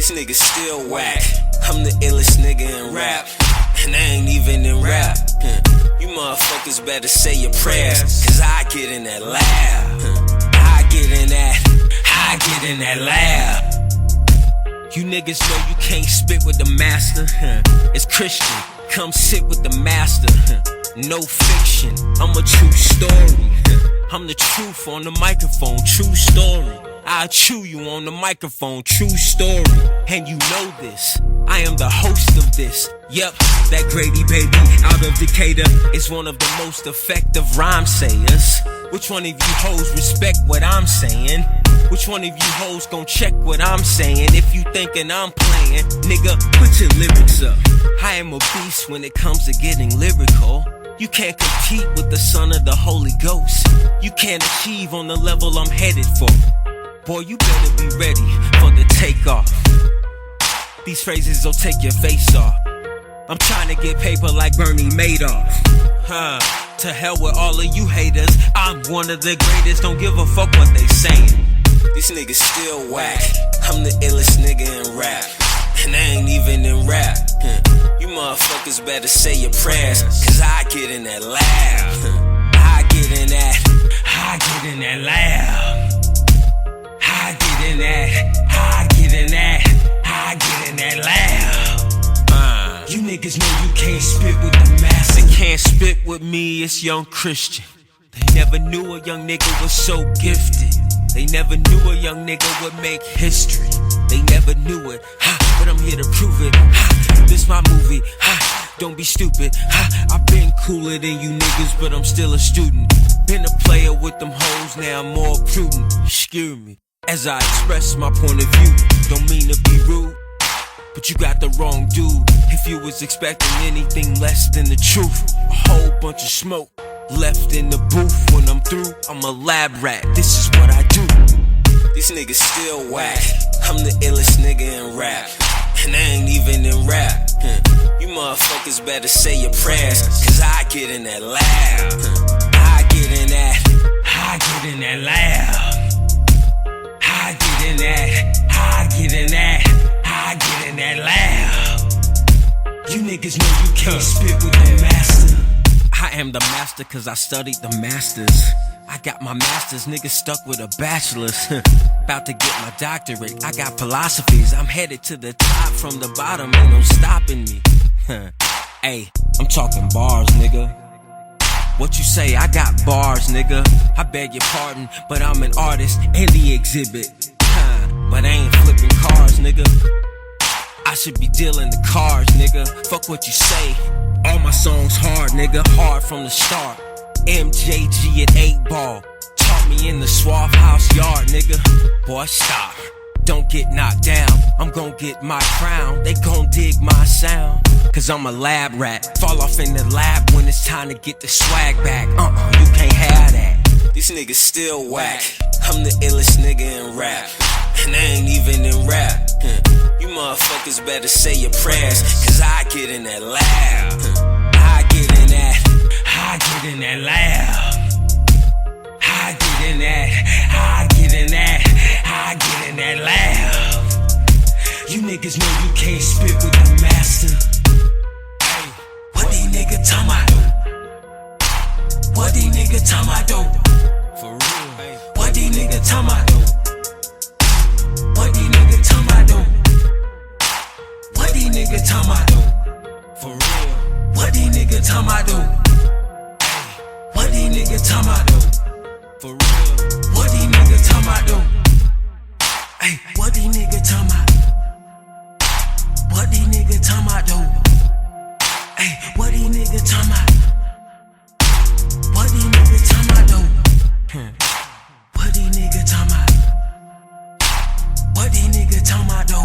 These niggas still whack. I'm the illest nigga in rap, and I ain't even in rap. You motherfuckers better say your prayers, cause I get in that lab. I get in that lab. You niggas know you can't spit with the master. It's Christian, come sit with the master. No fiction, I'm a true story. I'm the truth on the microphone, true story. I'll chew you on the microphone, true story. And you know this, I am the host of this. Yep, that Grady baby out of Decatur is one of the most effective rhyme sayers. Which one of you hoes respect what I'm saying? Which one of you hoes gon' check what I'm saying? If you thinking I'm playing, nigga, put your lyrics up. I am a beast when it comes to getting lyrical. You can't compete with the son of the Holy Ghost. You can't achieve on the level I'm headed for. Boy, you better be ready for the takeoff. These phrases will take your face off. I'm trying to get paper like Bernie Madoff. To hell with all of you haters. I'm one of the greatest, don't give a fuck what they saying. These niggas still whack. I'm the illest nigga in rap, and I ain't even in rap. You motherfuckers better say your prayers, cause I get in that lab. I get in that lab. I get in that lab. You niggas know you can't spit with the master. They can't spit with me, it's Young Christian. They never knew a young nigga was so gifted. They never knew a young nigga would make history. They never knew it, but I'm here to prove it. This my movie, don't be stupid. I've been cooler than you niggas, but I'm still a student. Been a player with them hoes, now I'm more prudent. Excuse me, as I express my point of view. Don't mean to be rude, but you got the wrong dude. If you was expecting anything less than the truth, a whole bunch of smoke left in the booth. When I'm through, I'm a lab rat, this is what I do. These niggas still whack. I'm the illest nigga in rap, and I ain't even in rap. You motherfuckers better say your prayers, cause I get in that lab. I get in that lab. I get in that lab. You niggas know you can't spit with the master. I am the master cause I studied the masters. I got my master's, niggas stuck with a bachelor's. About to get my doctorate, I got philosophies. I'm headed to the top, from the bottom ain't no stopping me. Hey, I'm talking bars, nigga. What you say? I got bars, nigga. I beg your pardon, but I'm an artist and the exhibit. But I ain't flipping cars, nigga. I should be dealing the cards, nigga. Fuck what you say. All my songs hard, nigga. Hard from the start. MJG at 8 Ball taught me in the Swaff House yard, nigga. Boy, stop. Don't get knocked down. I'm gon' get my crown. They gon' dig my sound, cause I'm a lab rat. Fall off in the lab when it's time to get the swag back. You can't have that. These niggas still whack. I'm the illest nigga in rap, and I ain't even in rap. You motherfuckers better say your prayers, cause I get in that lab. I get in that lab. I get in that lab. You niggas know you can't spit with the master. Hey, what these niggas talking about? What these niggas talking about though? For real. What these niggas talking about though? What these niggas talking about though? What these niggas talking about though? For real. What these niggas talking about though? What these niggas talking about though? For real. What these niggas talking about though? Hey, what these niggas talking about? What these niggas talking about though? Hey, what these niggas talking about? What these niggas talking about though? What these niggas talking about? What these niggas talking about though?